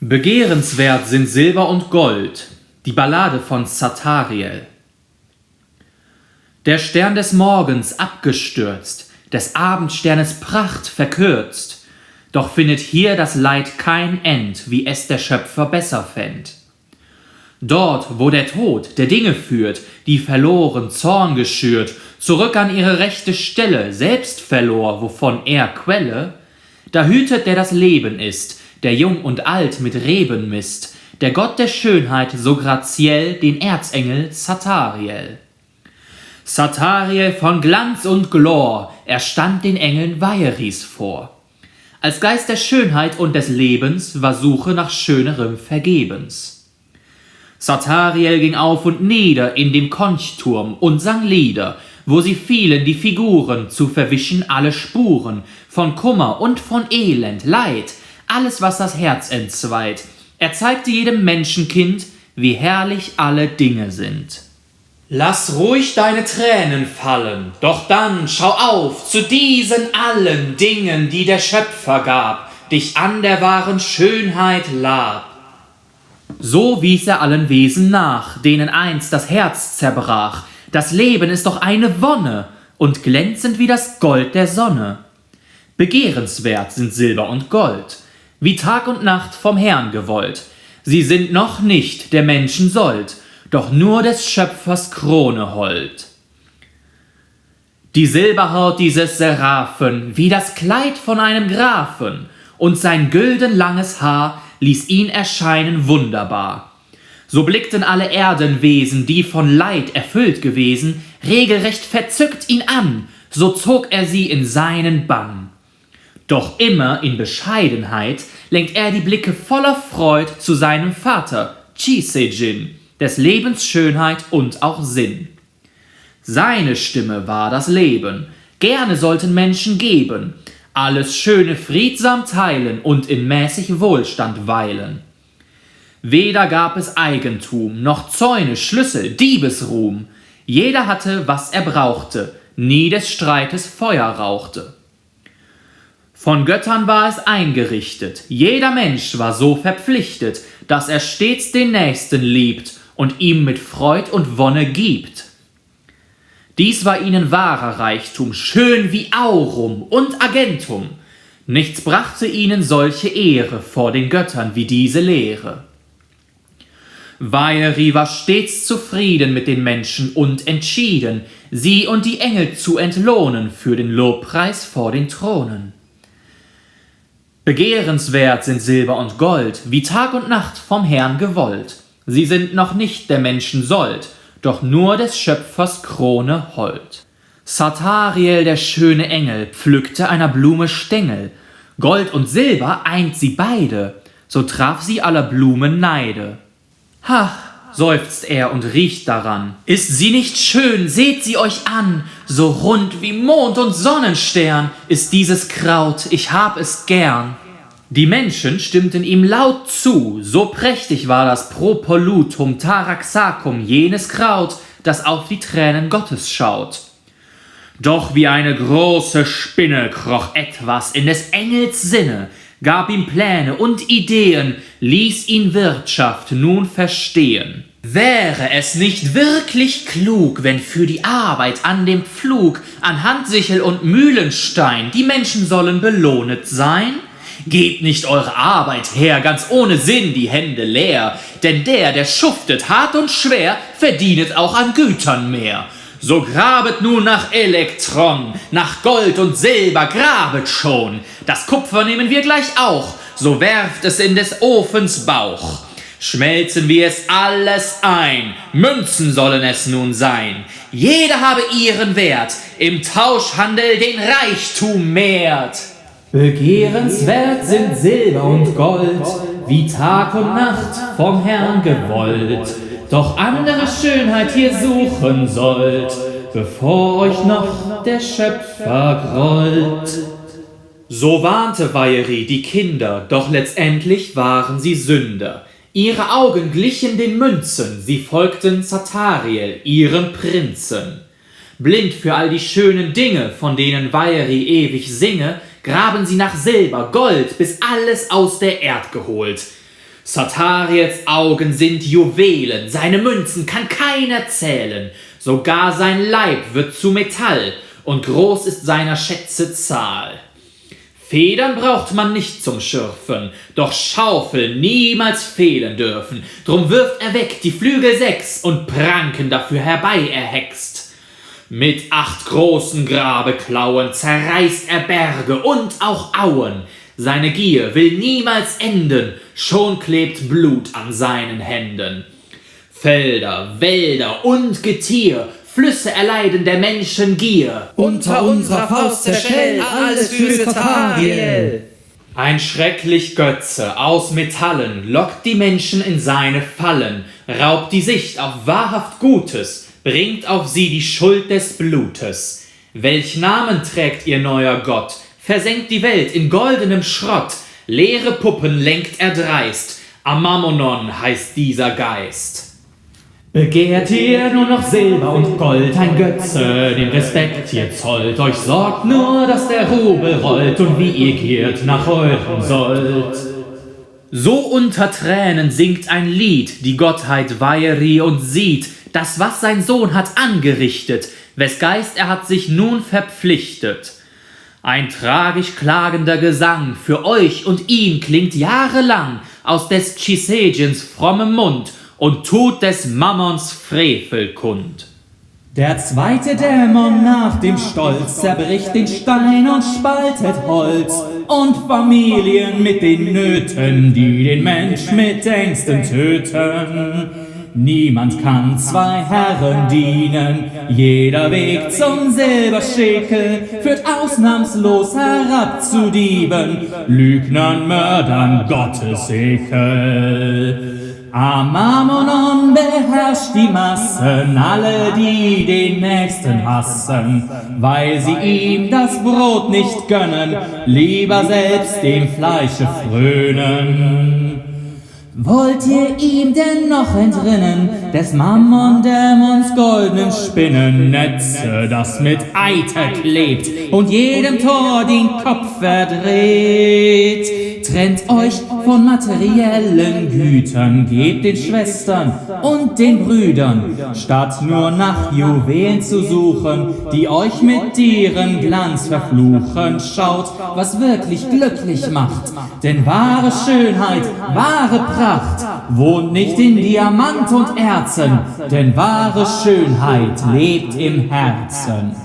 Begehrenswert sind Silber und Gold, die Ballade von Zathariel. Der Stern des Morgens abgestürzt, des Abendsternes Pracht verkürzt, doch findet hier das Leid kein End, wie es der Schöpfer besser fänd. Dort, wo der Tod der Dinge führt, die verloren Zorn geschürt, zurück an ihre rechte Stelle selbst verlor, wovon er Quelle, da hütet der das Leben ist, der jung und alt mit Reben misst, der Gott der Schönheit so graziell den Erzengel Zathariel. Zathariel von Glanz und Glor, er stand den Engeln Vaeris vor. Als Geist der Schönheit und des Lebens war Suche nach Schönerem vergebens. Zathariel ging auf und nieder in dem Konchturm und sang Lieder, wo sie fielen die Figuren, zu verwischen alle Spuren von Kummer und von Elend, Leid, alles, was das Herz entzweit. Er zeigte jedem Menschenkind, wie herrlich alle Dinge sind. Lass ruhig deine Tränen fallen, doch dann schau auf zu diesen allen Dingen, die der Schöpfer gab, dich an der wahren Schönheit lab. So wies er allen Wesen nach, denen einst das Herz zerbrach. Das Leben ist doch eine Wonne und glänzend wie das Gold der Sonne. Begehrenswert sind Silber und Gold, wie Tag und Nacht vom Herrn gewollt. Sie sind noch nicht der Menschen Sold, doch nur des Schöpfers Krone hold. Die Silberhaut dieses Seraphen, wie das Kleid von einem Grafen, und sein gülden langes Haar ließ ihn erscheinen wunderbar. So blickten alle Erdenwesen, die von Leid erfüllt gewesen, regelrecht verzückt ihn an, so zog er sie in seinen Bann. Doch immer in Bescheidenheit lenkt er die Blicke voller Freud zu seinem Vater, Chi-Se-Jin, des Lebens Schönheit und auch Sinn. Seine Stimme war das Leben, gerne sollten Menschen geben, alles Schöne friedsam teilen und in mäßig Wohlstand weilen. Weder gab es Eigentum, noch Zäune, Schlüssel, Diebesruhm. Jeder hatte, was er brauchte, nie des Streites Feuer rauchte. Von Göttern war es eingerichtet, jeder Mensch war so verpflichtet, dass er stets den Nächsten liebt und ihm mit Freud und Wonne gibt. Dies war ihnen wahrer Reichtum, schön wie Aurum und Argentum. Nichts brachte ihnen solche Ehre vor den Göttern wie diese Lehre. Vaeri war stets zufrieden mit den Menschen und entschieden, sie und die Engel zu entlohnen für den Lobpreis vor den Thronen. Begehrenswert sind Silber und Gold, wie Tag und Nacht vom Herrn gewollt. Sie sind noch nicht der Menschen Sold, doch nur des Schöpfers Krone hold. Zathariel, der schöne Engel, pflückte einer Blume Stängel. Gold und Silber eint sie beide, so traf sie aller Blumen Neide. Ha, seufzt er und riecht daran. Ist sie nicht schön, seht sie euch an, so rund wie Mond und Sonnenstern ist dieses Kraut, ich hab es gern. Die Menschen stimmten ihm laut zu, so prächtig war das Propolutum Taraxacum, jenes Kraut, das auf die Tränen Gottes schaut. Doch wie eine große Spinne kroch etwas in des Engels Sinne, gab ihm Pläne und Ideen, ließ ihn Wirtschaft nun verstehen. Wäre es nicht wirklich klug, wenn für die Arbeit an dem Pflug, an Handsichel und Mühlenstein, die Menschen sollen belohnet sein? Gebt nicht eure Arbeit her, ganz ohne Sinn die Hände leer, denn der schuftet hart und schwer, verdienet auch an Gütern mehr. So grabet nun nach Elektron, nach Gold und Silber grabet schon. Das Kupfer nehmen wir gleich auch, so werft es in des Ofens Bauch. Schmelzen wir es alles ein, Münzen sollen es nun sein. Jeder habe ihren Wert, im Tauschhandel den Reichtum mehrt. Begehrenswert sind Silber und Gold, wie Tag und Nacht vom Herrn gewollt. Doch andere Schönheit hier suchen sollt, bevor euch noch der Schöpfer grollt. So warnte Vaeri die Kinder, doch letztendlich waren sie Sünder. Ihre Augen glichen den Münzen, sie folgten Zathariel, ihrem Prinzen. Blind für all die schönen Dinge, von denen Vaeri ewig singe, graben sie nach Silber, Gold, bis alles aus der Erd geholt. Sartariels Augen sind Juwelen, seine Münzen kann keiner zählen, sogar sein Leib wird zu Metall, und groß ist seiner Schätze Zahl. Federn braucht man nicht zum Schürfen, doch Schaufeln niemals fehlen dürfen. Drum wirft er weg die Flügel 6 und Pranken dafür herbei erhext. Mit 8 großen Grabeklauen zerreißt er Berge und auch Auen. Seine Gier will niemals enden, schon klebt Blut an seinen Händen. Felder, Wälder und Getier, Flüsse erleiden der Menschen Gier. Unter unserer Faust zerschellt alles für Sartariel. Ein schrecklich Götze aus Metallen lockt die Menschen in seine Fallen, raubt die Sicht auf wahrhaft Gutes, bringt auf sie die Schuld des Blutes. Welch Namen trägt ihr neuer Gott? Versenkt die Welt in goldenem Schrott, leere Puppen lenkt er dreist, Amammonon heißt dieser Geist. Begehrt ihr nur noch Silber und Gold, ein Götze, dem Respekt ihr zollt, euch sorgt nur, dass der Rubel rollt und wie ihr giert nach eurem Sold. So unter Tränen singt ein Lied die Gottheit Vaeri und sieht, das was sein Sohn hat angerichtet, wes Geist er hat sich nun verpflichtet. Ein tragisch klagender Gesang für euch und ihn klingt jahrelang aus des Chisegiens frommem Mund und tut des Mammons Frevel kund. Der zweite Dämon nach dem Stolz zerbricht den Stein und spaltet Holz und Familien mit den Nöten, die den Mensch mit Ängsten töten. Niemand kann 2 Herren dienen, jeder Weg zum Silberschekel führt ausnahmslos herab zu Dieben, Lügnern, Mördern, Gottesekel. Amammonon beherrscht die Massen, alle, die den Nächsten hassen, weil sie ihm das Brot nicht gönnen, lieber selbst dem Fleische frönen. Wollt ihr ihm denn noch entrinnen, des Mammon-Dämons goldenen Spinnennetze, das mit Eiter klebt und jedem Tor den Kopf verdreht? Trennt euch von materiellen Gütern, gebt den Schwestern und den Brüdern, statt nur nach Juwelen zu suchen, die euch mit ihrem Glanz verfluchen. Schaut, was wirklich glücklich macht, denn wahre Schönheit, wahre Pracht wohnt nicht in Diamant und Erzen, denn wahre Schönheit lebt im Herzen.